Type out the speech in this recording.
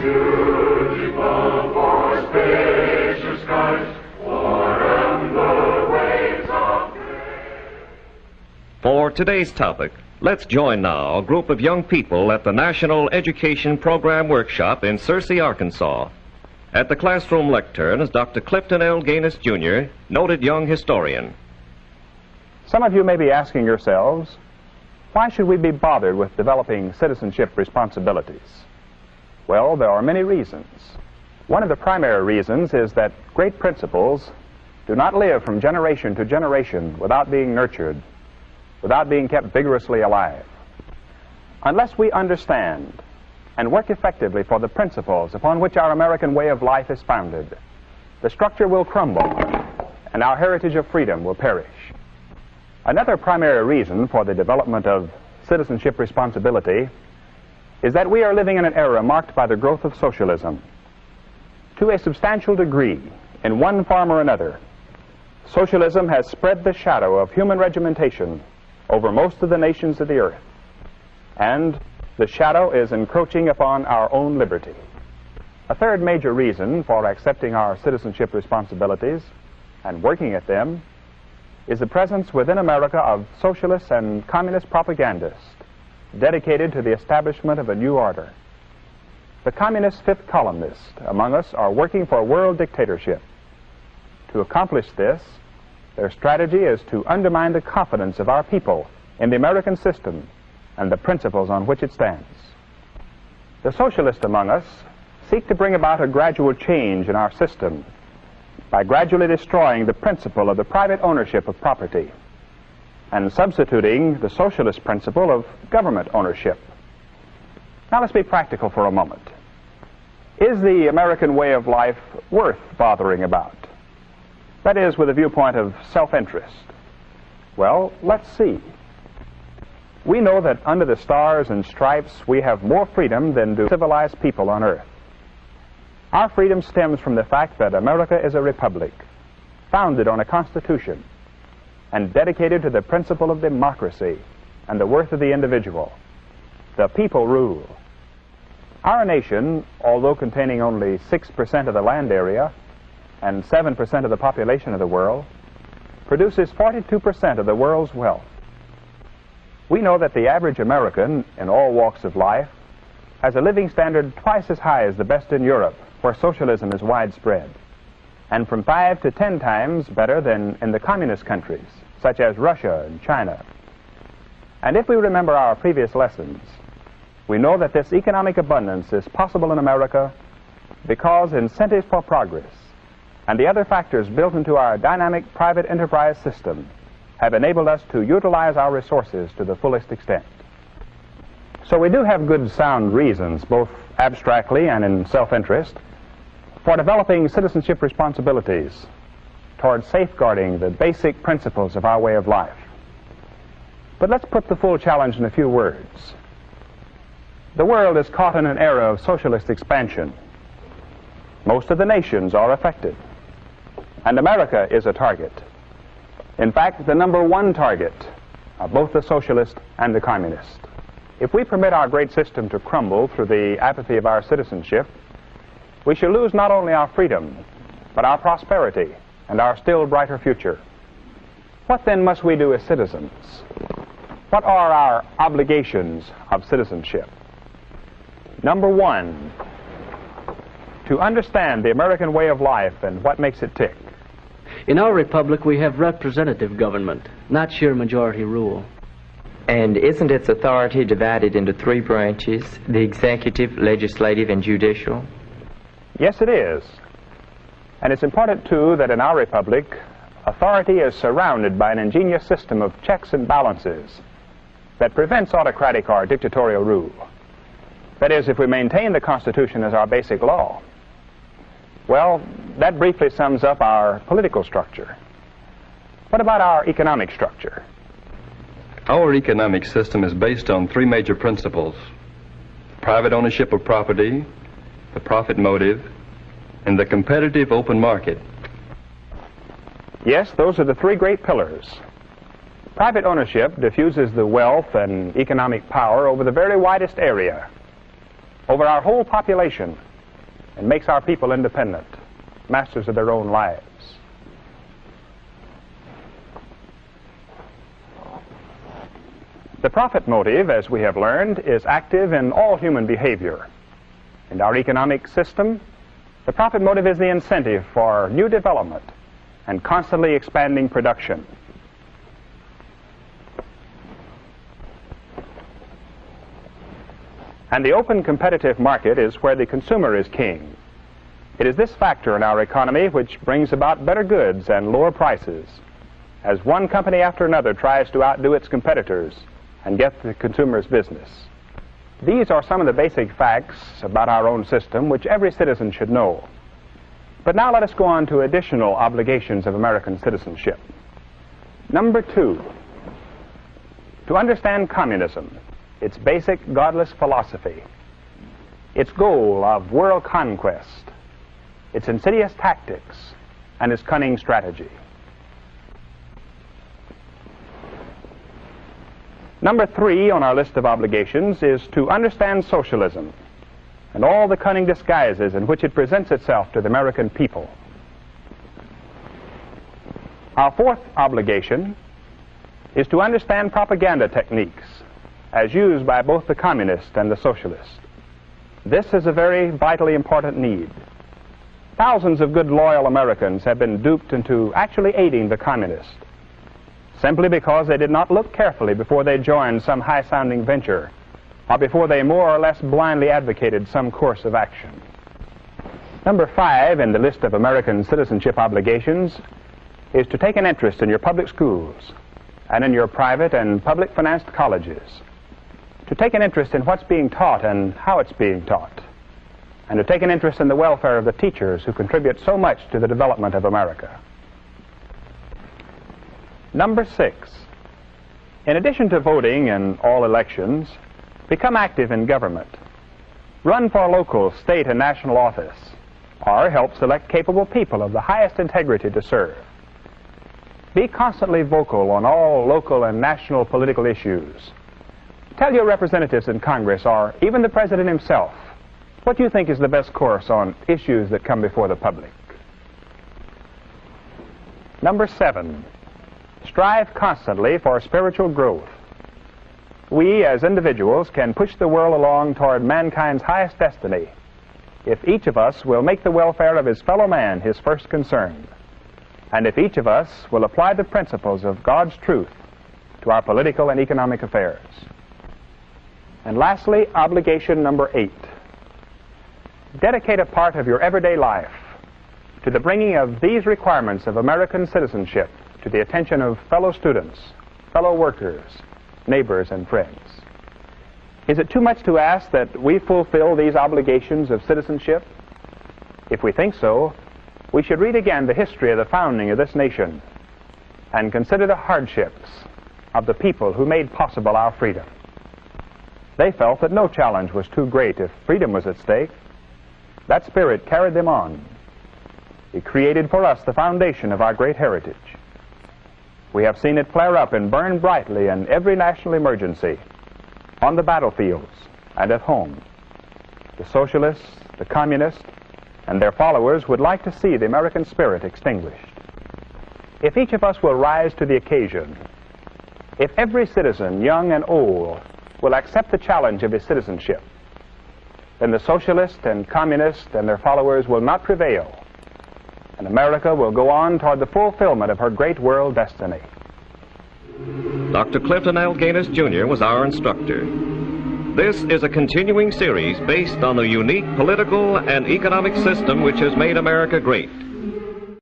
Beautiful for spacious skies, o'er the waves of grace. For today's topic, let's join now a group of young people at the National Education Program Workshop in Searcy, Arkansas. At the classroom lectern is Dr. Clifton L. Gaines, Jr., noted young historian. Some of you may be asking yourselves, why should we be bothered with developing citizenship responsibilities? Well, there are many reasons. One of the primary reasons is that great principles do not live from generation to generation without being nurtured, without being kept vigorously alive. Unless we understand and work effectively for the principles upon which our American way of life is founded, the structure will crumble and our heritage of freedom will perish. Another primary reason for the development of citizenship responsibility is that we are living in an era marked by the growth of socialism. To a substantial degree, in one form or another, socialism has spread the shadow of human regimentation over most of the nations of the earth, and the shadow is encroaching upon our own liberty. A third major reason for accepting our citizenship responsibilities and working at them is the presence within America of socialist and communist propagandists dedicated to the establishment of a new order. The communist fifth columnists among us are working for world dictatorship. To accomplish this, their strategy is to undermine the confidence of our people in the American system and the principles on which it stands. The socialists among us seek to bring about a gradual change in our system by gradually destroying the principle of the private ownership of property and substituting the socialist principle of government ownership. Now let's be practical for a moment. Is the American way of life worth bothering about? That is, with a viewpoint of self-interest. Well, let's see. We know that under the stars and stripes we have more freedom than do civilized people on earth. Our freedom stems from the fact that America is a republic, founded on a constitution, and dedicated to the principle of democracy and the worth of the individual. The people rule. Our nation, although containing only 6% of the land area and 7% of the population of the world, produces 42% of the world's wealth. We know that the average American in all walks of life has a living standard twice as high as the best in Europe, where socialism is widespread, and from 5 to 10 times better than in the communist countries, such as Russia and China. And if we remember our previous lessons, we know that this economic abundance is possible in America because incentives for progress and the other factors built into our dynamic private enterprise system have enabled us to utilize our resources to the fullest extent. So we do have good sound reasons, both abstractly and in self-interest, for developing citizenship responsibilities towards safeguarding the basic principles of our way of life. But let's put the full challenge in a few words. The world is caught in an era of socialist expansion. Most of the nations are affected, and America is a target. In fact, the number one target of both the socialist and the communist. If we permit our great system to crumble through the apathy of our citizenship, we shall lose not only our freedom, but our prosperity and our still brighter future. What then must we do as citizens? What are our obligations of citizenship? Number one, to understand the American way of life and what makes it tick. In our republic, we have representative government, not sheer majority rule. And isn't its authority divided into three branches, the executive, legislative, and judicial? Yes, it is. And it's important, too, that in our republic, authority is surrounded by an ingenious system of checks and balances that prevents autocratic or dictatorial rule. That is, if we maintain the Constitution as our basic law. Well, that briefly sums up our political structure. What about our economic structure? Our economic system is based on three major principles: private ownership of property, the profit motive, and the competitive open market. Yes, those are the three great pillars. Private ownership diffuses the wealth and economic power over the very widest area, over our whole population, and makes our people independent, masters of their own lives. The profit motive, as we have learned, is active in all human behavior. In our economic system, the profit motive is the incentive for new development and constantly expanding production. And the open competitive market is where the consumer is king. It is this factor in our economy which brings about better goods and lower prices, as one company after another tries to outdo its competitors and get the consumer's business. These are some of the basic facts about our own system which every citizen should know. But now let us go on to additional obligations of American citizenship. Number 2, to understand communism, its basic godless philosophy, its goal of world conquest, its insidious tactics, and its cunning strategy. Number 3 on our list of obligations is to understand socialism and all the cunning disguises in which it presents itself to the American people. Our 4th obligation is to understand propaganda techniques as used by both the communist and the socialist. This is a very vitally important need. Thousands of good, loyal Americans have been duped into actually aiding the communist, simply because they did not look carefully before they joined some high-sounding venture, or before they more or less blindly advocated some course of action. Number 5 in the list of American citizenship obligations is to take an interest in your public schools and in your private and public-financed colleges, to take an interest in what's being taught and how it's being taught, and to take an interest in the welfare of the teachers who contribute so much to the development of America. Number 6, in addition to voting in all elections, become active in government. Run for local, state, and national office, or help select capable people of the highest integrity to serve. Be constantly vocal on all local and national political issues. Tell your representatives in Congress, or even the President himself, what you think is the best course on issues that come before the public. Number 7, strive constantly for spiritual growth. We, as individuals, can push the world along toward mankind's highest destiny if each of us will make the welfare of his fellow man his first concern, and if each of us will apply the principles of God's truth to our political and economic affairs. And lastly, obligation number 8. Dedicate a part of your everyday life to the bringing of these requirements of American citizenship to the attention of fellow students, fellow workers, neighbors, and friends. Is it too much to ask that we fulfill these obligations of citizenship? If we think so, we should read again the history of the founding of this nation and consider the hardships of the people who made possible our freedom. They felt that no challenge was too great if freedom was at stake. That spirit carried them on. It created for us the foundation of our great heritage. We have seen it flare up and burn brightly in every national emergency, on the battlefields and at home. The socialists, the communists, and their followers would like to see the American spirit extinguished. If each of us will rise to the occasion, if every citizen, young and old, will accept the challenge of his citizenship, then the socialists and communists and their followers will not prevail, and America will go on toward the fulfillment of her great world destiny. Dr. Clifton L. Gaines, Jr. was our instructor. This is a continuing series based on the unique political and economic system which has made America great.